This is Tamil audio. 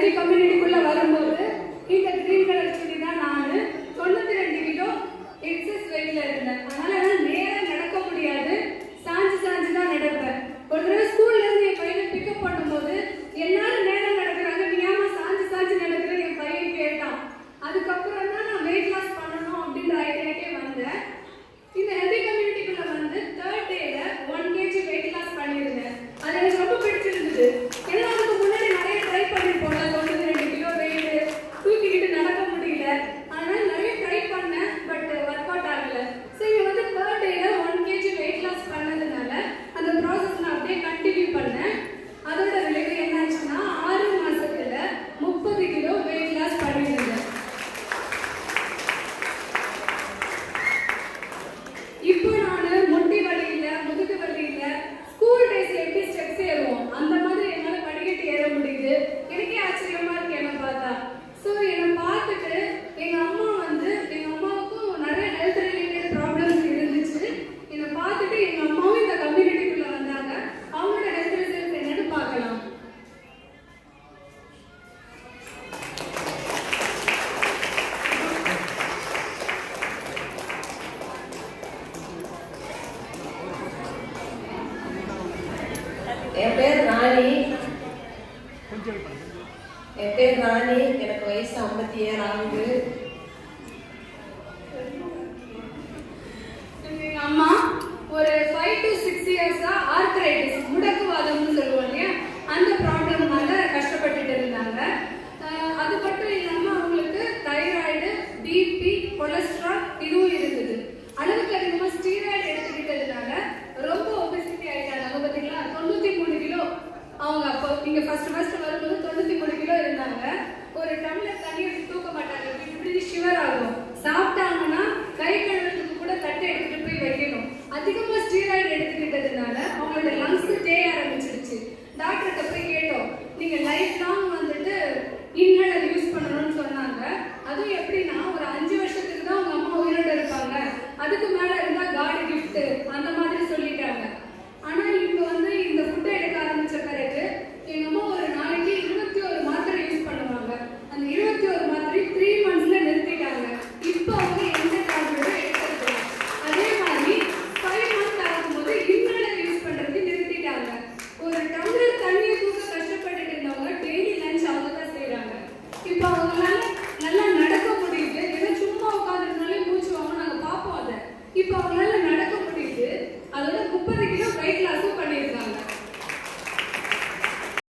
ஹெல்தி கம்யூனிட்டிக்குள்ள வரும்போது இந்த கிரீன் கலர் சுடி தான் நான் 92 கிலோ எக்ஸஸ் வெயிட்ல இருந்தேன். அதனால நேரம் நடக்க முடியாது, சாஞ்சு சாஞ்சு தான் நடப்பேன். ஒரு தடவை ஸ்கூல்ல இருந்து என் பையனை பிக்கப் பண்ணும்போது எல்லாரும் நேரம் நடக்கிறாங்க, நீ ஏமா சாஞ்சு சாஞ்சு நடக்கிற என் பையன் கேட்டான். அதுக்கப்புறம் தான் நான் வெயிட் லாஸ் பண்ணணும் அப்படின்ற ஐடியாக்கே வந்தேன். இந்த ஹெல்தி கம்யூனிட்டிக்குள்ள வந்து 3rd டேல 1 kg வெயிட் லாஸ் பண்ணியிருந்தேன். அது எனக்கு ரொம்ப பிடிச்சிருந்தது. ஏன்னா அதுக்கு முன்னாடி நிறைய ட்ரை பண்ணிருப்போம், 92 கிலோ வெயிட் தூக்கிக்கிட்டு நடக்க முடியல. அதனால நிறைய ட்ரை பண்ணேன், பட் ஒர்க் அவுட் ஆகல. சரி வந்து 3rd டேல 1 kg வெயிட் லாஸ் பண்ணதுனால அந்த ப்ராசஸ் நான் அப்படியே கண்டினியூ பண்ணேன். அதோட விளைவு என்னாச்சுன்னா 6 மாசத்துல 30 கிலோ வெயிட் லாஸ் பண்ணியிருந்தேன். இப்போ நான் முட்டி வலி இல்ல, முதுகு வலி இல்ல, ஸ்கூல் டேஸ்ல எப்படி ஸ்டெப்ஸ் ஏறுவோம் அந்த மாதிரி என்னால படிக்கட்டு ஏற முடியுது. எனக்கே ஆச்சரியமா இருக்கு என்ன பார்த்தா. ஸோ என்னை பார்த்துட்டு எங்க அம்மாவுக்கும் நிறைய ஹெல்த் ரிலேட்டட் ப்ராப்ளம்ஸ் இருந்துச்சு. என்னை பார்த்துட்டு எங்க அம்மாவும் இந்த கம்யூனிட்டிக்குள்ள வந்தாங்க. அவங்களோட ஹெல்த் ரிசல்ட்ஸ் என்னன்னு பார்க்கலாம். என் பேர் ராணி. எனக்கு வயசு 57 ஆகுது. எங்க அம்மா ஒரு 5 to 6 இயர்ஸா ஆர்த்ரைட்டிஸ், முடக்குவாதம்னு சொல்லுவோம் இல்லையா, அந்த ப்ராப்ளம்னால கஷ்டப்பட்டுட்டு இருந்தாங்க. அது மட்டும் இல்லாம அவங்களுக்கு தைராய்டு, பிபி, கொலஸ்ட்ரால் இதுவும் இருந்தது. அளவுக்கு அதிகமா ஸ்டீராய்டு எடுத்துக்கிட்டதுனால ரொம்ப ஒபெசிட்டி ஆயிட்டாங்க. பார்த்தீங்களா, 93 கிலோ. அவங்க அப்போ இங்க ஃபர்ஸ்ட் வரும்போது 93 கிலோ இருந்தாங்க. ஒரு டம்ளர் தண்ணி எடுத்து தூக்க மாட்டாங்க, இப்படி ஷிவர் ஆகும். சாப்பிட்டாங்கன்னா கை கழுவுறதுக்கு கூட தட்டை எடுத்துட்டு போய் வைக்கணும். அதிகமா ஸ்டீராய்டு எடுத்துக்கிட்டதுனால அவங்களோட லங்ஸ் தேய ஆரம்பிச்சிருச்சு. டாக்டர்கிட்ட போய்